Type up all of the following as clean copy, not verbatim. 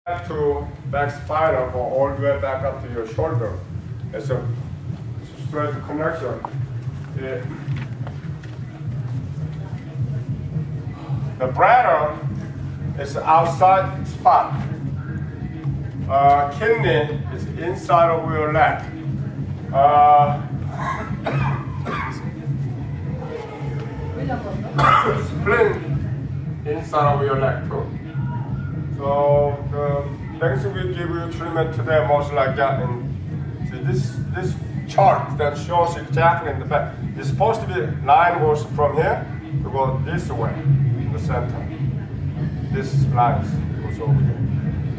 Back to back spinal or all the way back up to your shoulder. It's a straight connection. The bladder is the outside spot. Kidney is inside of your leg. Spleen inside of your leg too. So the things we give you treatment today most like that. And see this chart that shows exactly in the back. It's supposed to be line goes from here to go this way, the center. This line goes over here.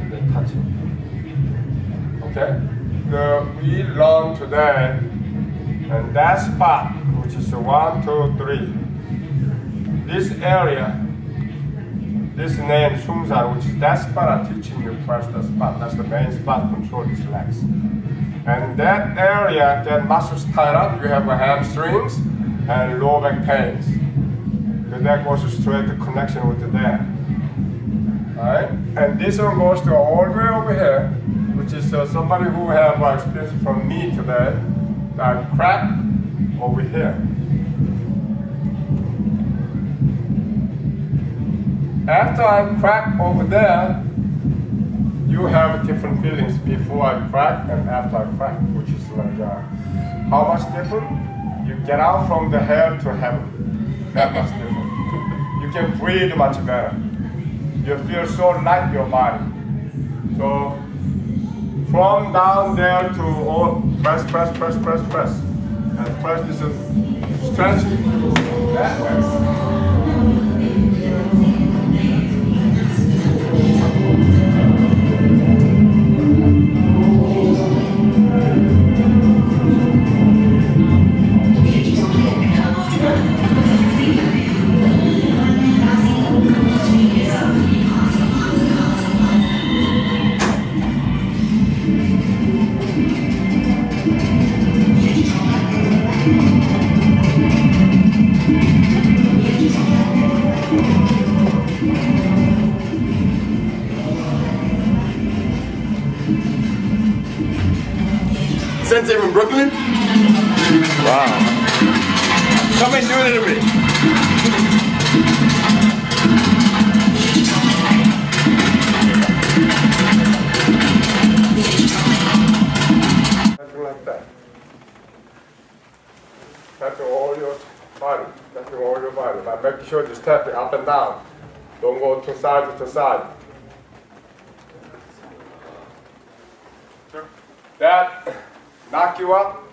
And they touch it. Okay? We learned today, and that spot, which is 1, 2, 3. This area. This name Sungsan, which is that spot I'm teaching you first, the spot. That's the main spot, control these legs. And that area, that muscles tied up, you have hamstrings and lower back pains. So that goes straight to connection with the dad. Alright? And this one goes to all the way over here, which is somebody who have experience from me today, that crack over here. After I crack over there, you have different feelings before I crack and after I crack, which is like how much different? You get out from the hell to heaven. That much different. You can breathe much better. You feel so light your body. So from down there to all press. And press is a stretching that way. Sensei from Brooklyn? Wow. Somebody's doing it to me. Something like that. Tapping all your body. Tapping all your body. But make sure just tap it up and down. Don't go to side to side. That knock you up,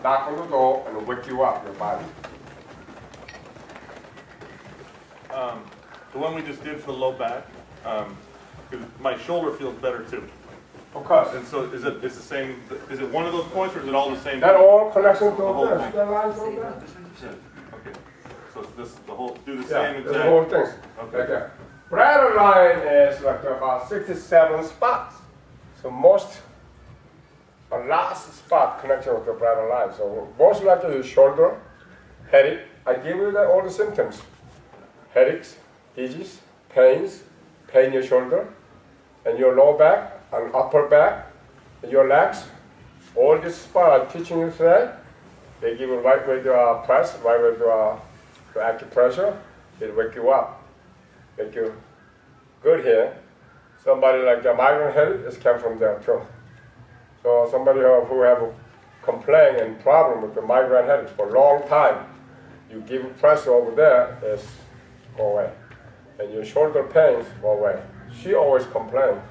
knock on the door, and wake you up, your body. The one we just did for the low back, because my shoulder feels better too. Of course. And so is it the same, is it one of those points or is it all the same? That all connection to The whole this. thing. That line's over there. Okay. So it's this, the whole, do the Yeah, same the exact. whole thing. Okay. Okay. Bladder line is like about 67 spots. So a last spot connection with the bladder line. So most likely your shoulder, headache. I give you all the symptoms. Headaches, dizziness, pains, pain in your shoulder, and your lower back, and upper back, and your legs. All this spot I'm teaching you today, they give you right way to press, right way to acupressure. It wake you up, make you good here. Somebody like a migraine headache is come from there too. So somebody who have a complaint and problem with the migraine headaches for a long time, you give pressure over there, it's go away. And your shoulder pains go away. She always complains,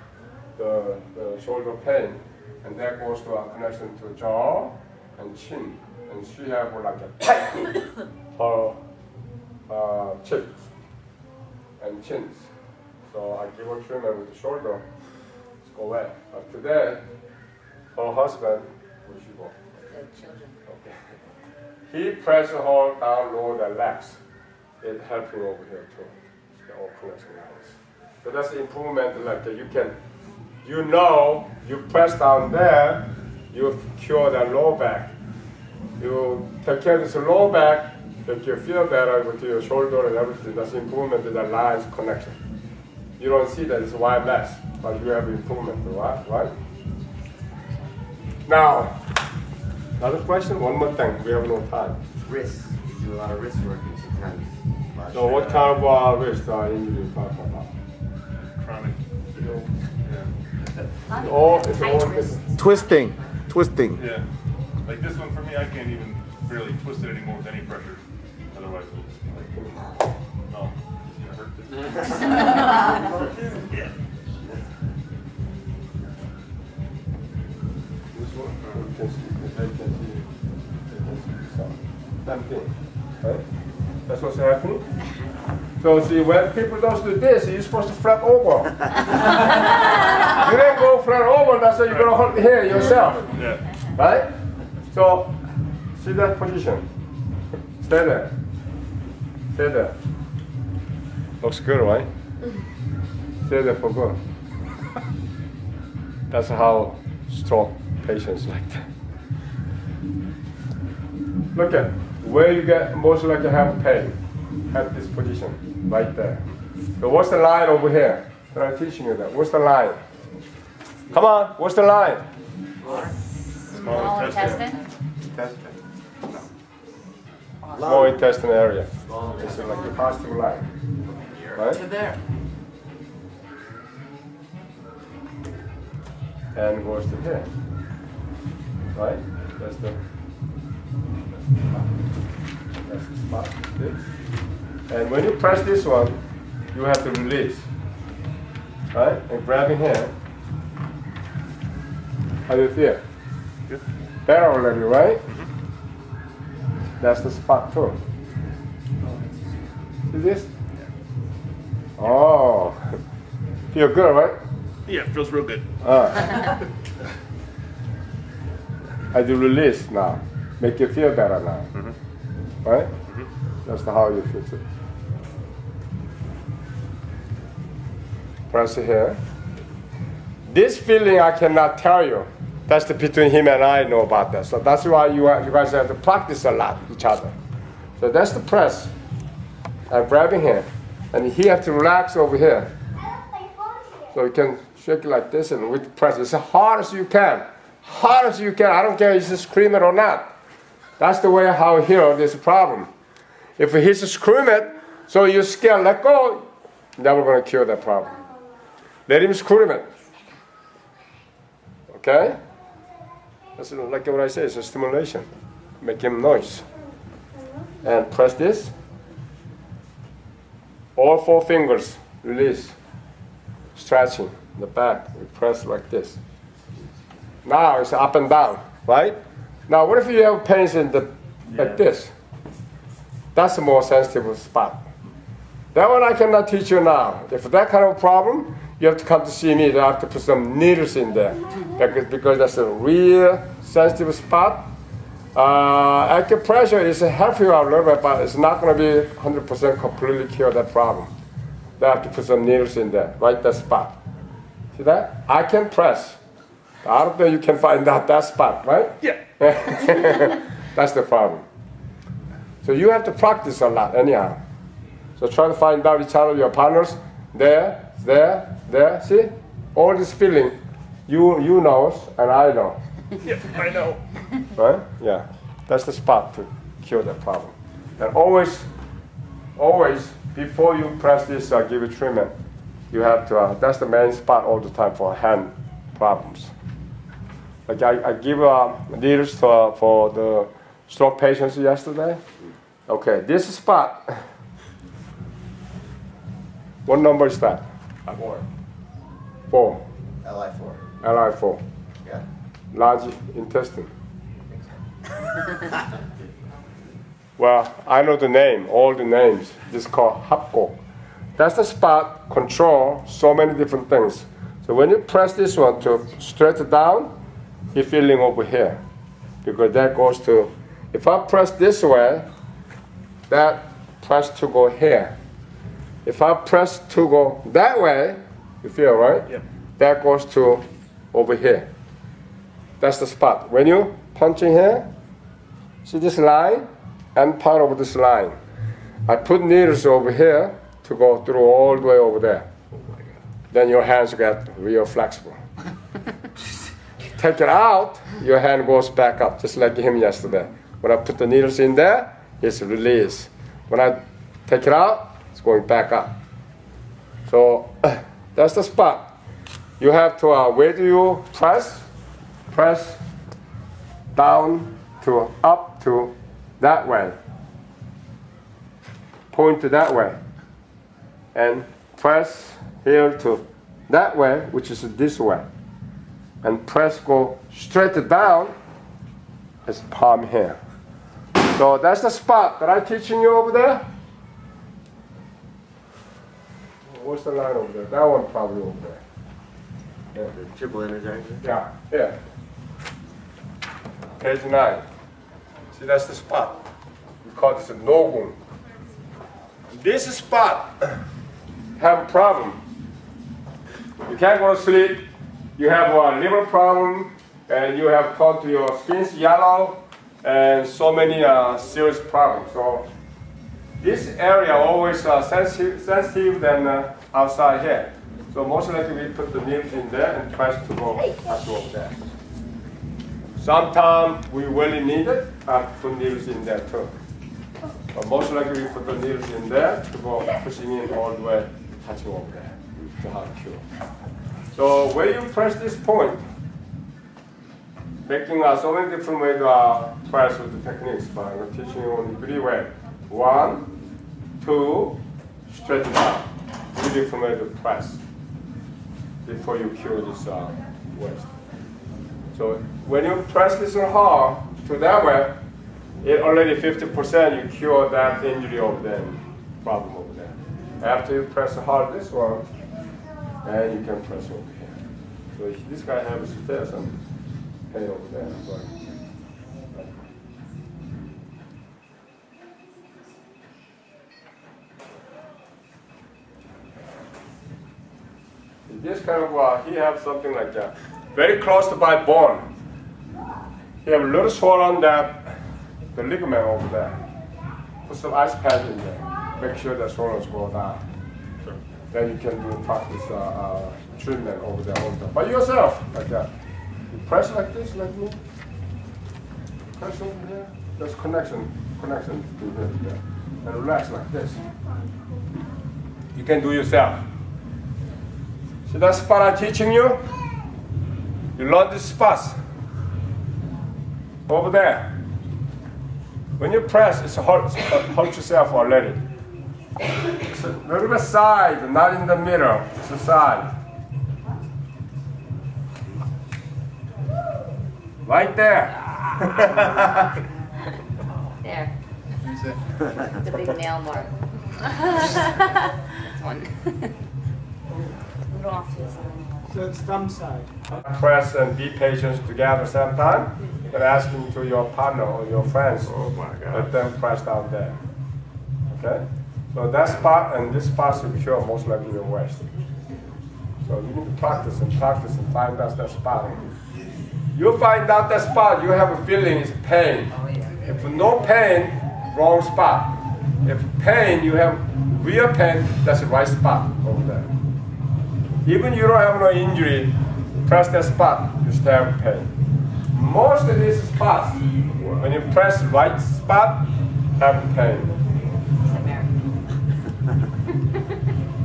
the shoulder pain, and that goes to a connection to jaw and chin. And she have like a tight her cheeks and chins. So I give her treatment with the shoulder, it's go away. But today, her husband, where she go? Children. Okay. He pressed her down lower the legs. It helped him over here too. The all connection lines. So that's the improvement. Like you press down there, you cure the low back. You take care of this low back, that you feel better with your shoulder and everything. That's improvement in the lines connection. You don't see that it's a wide mess. but you have improvement, right? Now, another question, one more thing, we have no time. Wrist. You do a lot of wrist work and sometimes. So what kind of wrist injury you talking about? Chronic. It's all Twisting. Yeah. Like this one for me, I can't even really twist it anymore with any pressure. Otherwise, it's like, no, it's gonna hurt this. Yeah. This one, you can see, they can see some. Same thing, right? That's what's happening. So see, when people don't do this, you're supposed to flip over. You didn't go flat over, that's why you're gonna hold here yourself, Yeah. right? So, see that position. Stay there. Stay there. Looks good, right? Stay there for good. That's how stroke patients like that. Look at where you get most likely have pain at this position, right there. So what's the line over here? I'm teaching you that. What's the line? Come on, what's the line? Small intestine? Small intestine area. It's like a positive line, right? There. And goes to here, right? That's the spot. This. And when you press this one, you have to release, right? And grabbing here. How do you feel? Good. Better already, right? That's the spot too. See this? Oh, feel good, right? Yeah, it feels real good. I do release now. Make you feel better now. Right? That's how you feel it. Press it here. This feeling I cannot tell you. That's the between him and I know about that. So that's why you guys have to practice a lot each other. So that's the press. I'm grabbing him. And he has to relax over here. So you can shake it like this and with press as hard as you can. Hard as you can. I don't care if he's screaming or not. That's the way how he heals this problem. If he's screaming, so you scared, let go, never going to cure that problem. Let him scream it. Okay? That's like what I say, it's a stimulation. Make him noise. And press this. All 4 fingers, release. Stretching the back, we press like this. Now it's up and down, right? Now what if you have pains in the, like this? That's a more sensitive spot. That one I cannot teach you now. If that kind of problem, you have to come to see me. I have to put some needles in there because that's a real sensitive spot. Acupressure is helping you out a little bit, but it's not going to be 100% completely cure that problem. They have to put some needles in there, right that spot. See that? I can press. Out there you can find out that spot, right? Yeah. That's the problem. So you have to practice a lot anyhow. So try to find out each other, your partners, there, see? All this feeling, you know and I know. Yeah, I know. Right? Yeah. That's the spot to cure that problem. And always, before you press this, give it treatment, you have to, that's the main spot all the time for hand problems. Like I give needles for the stroke patients yesterday. Okay, this spot, what number is that? 4. 4. LI4. LI4. Yeah. Large intestine. Well, I know the name, all the names. This is called hapko. That's the spot control so many different things. So when you press this one to stretch it down, you're feeling over here. Because that goes to, if I press this way, that press to go here. If I press to go that way, you feel, right? Yep. That goes to over here. That's the spot. When you punch in here, see this line and part of this line. I put needles over here to go through all the way over there. then your hands get real flexible. Take it out, your hand goes back up, just like him yesterday. When I put the needles in there, it's released. When I take it out, it's going back up. So that's the spot. You have to, where do you press? Press down to up to that way. Point to that way. And press here to that way, which is this way. And press go straight down, it's palm here. So that's the spot that I'm teaching you over there. What's the line over there? That one probably over there. Yeah. The triple energizer. Yeah, yeah. Page 9. See, that's the spot. We call this a nogun. This spot have a problem. You can't go to sleep. You have a liver problem, and you have thought your skin's yellow, and so many serious problems. So this area always sensitive than outside here. So most likely we put the needles in there and try to go over there. Sometimes we really need it, put needles in there too. But most likely we put the needles in there to go pushing in all the way, touching over there to have a cure. So when you press this point, making so many different ways to press with the techniques, but I'm teaching you only 3 ways. 1, 2, straight it out. 3 different ways to press before you cure this waist. So when you press this hard to that way, it already 50% you cure that injury over there, problem over there. After you press hard this one, and you can press over here. So this guy has some pain over there. So this kind of, he have something like that. Very close to my bone. He have a little swollen that, the ligament over there. Put some ice pads in there. Make sure the swellings go down. Then you can do practice treatment over there all the time. By yourself, like that. You press like this, like me. Press over here. There's connection to here. And relax like this. You can do yourself. See that spot I'm teaching you? You learn this spot. Over there. When you press, it's hurt yourself already. It's a little bit side, not in the middle. It's a side. Right there. There. The big nail mark. That's one. Little off to the side. So it's thumb side. Press and be patient together same time. But asking to your partner or your friends, let them press down there. Okay? So that spot and this spot will cure most likely your waist. So you need to practice and find out that spot. You find out that spot, you have a feeling it's pain. If no pain, wrong spot. If pain, you have real pain, that's the right spot over there. Even you don't have no injury, press that spot, you still have pain. Most of these spots, when you press the right spot, have pain.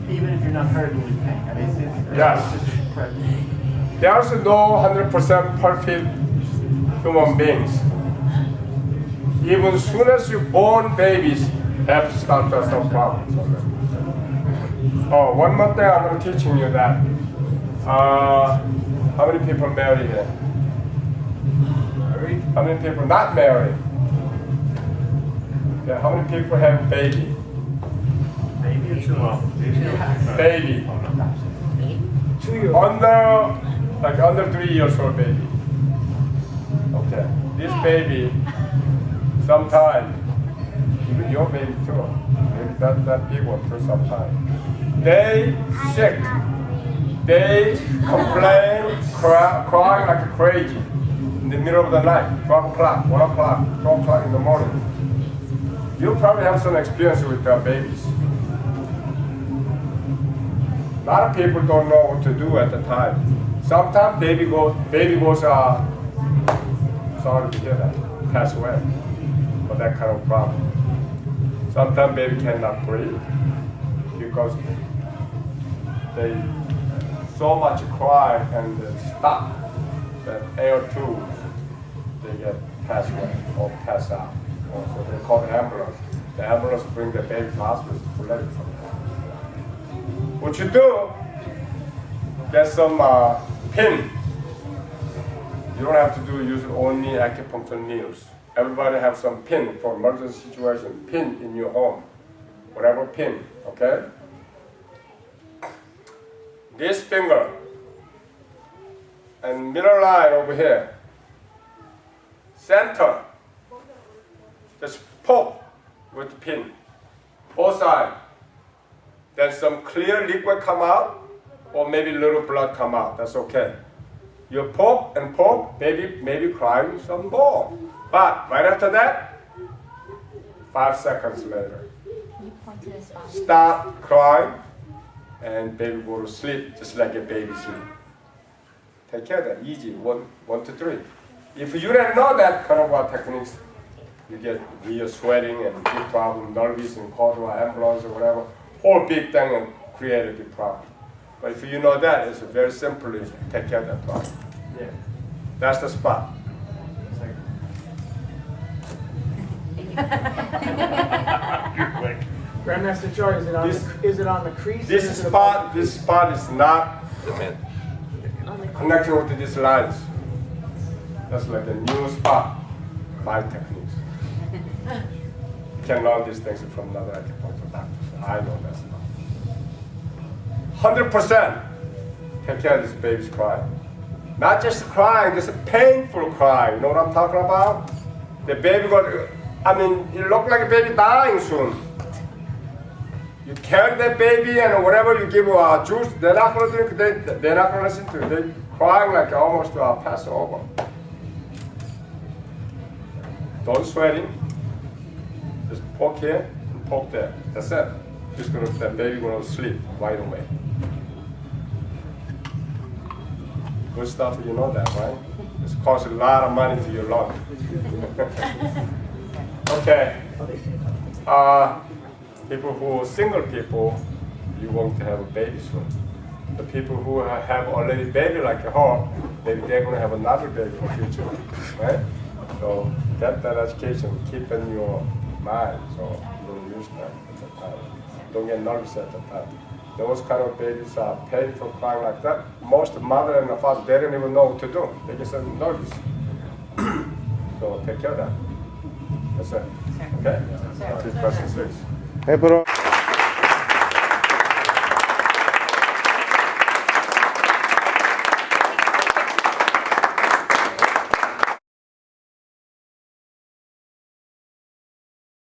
Even if you're not hurting with pain. I mean, it's Yes. just There's no 100% perfect human beings. Even as soon as you born babies, have to start to have some problems. Oh, one more thing I'm teaching you that. How many people married here? Married? How many people not married? Yeah, how many people have baby? baby or 2 months. Baby. 2 years. Under 3 years old baby. Okay. This baby, sometime, even your baby too, maybe that big one for some time. They sick. They complain, cry like crazy in the middle of the night, 12 o'clock, 1 o'clock, 12 o'clock in the morning. You probably have some experience with babies. A lot of people don't know what to do at the time. Sometimes baby goes sorry to hear that, pass away for that kind of problem. Sometimes baby cannot breathe because they so much cry and stop that air tubes, they get passed away or pass out. So they call the ambulance. The ambulance bring the baby to hospital to let it from there. What you do, get some pin. You don't have to use only acupuncture needles. Everybody have some pin for emergency situation. Pin in your home, whatever pin, okay? This finger and middle line over here, center, just poke with the pin, both sides. Then some clear liquid come out, or maybe little blood come out, that's okay. You poke and poke, maybe crying some more. But right after that, 5 seconds later, You point to the spot. stop crying, and baby go to sleep, just like a baby sleep. Take care of that, easy, 1 to 3. If you didn't know that kind of techniques, you get real sweating and big problem, nervous and call to an ambulance or whatever, whole big thing and create a big problem. But if you know that, it's very simple to take care of that problem. Yeah. That's the spot. Grandmaster Choi, is it on the crease? or is This it above spot, the this spot is not connected with these lines. That's like a new spot, my techniques. You can learn these things from another acupuncture doctor. I know that stuff. 100% take care of this baby's crying. Not just crying, this painful cry. You know what I'm talking about? The baby it look like a baby dying soon. You carry that baby and whatever you give juice, they're not going to drink, they're not going to listen to it. They're crying like almost pass over. Don't sweating. Just poke here and poke there. That's it. That baby going to sleep right away. Good stuff, you know that, right? It's costs a lot of money to your lung. Okay. Single people, you want to have a baby soon. The people who have already baby like her, maybe they're going to have another baby for future, right? So get that education, keep in your mind, so you don't use that at the time. Don't get nervous at the time. Those kind of babies are paid for crying like that. Most mother and father, they don't even know what to do. They just nervous. So take care of that. That's it. Okay? Question 6. Hey, pero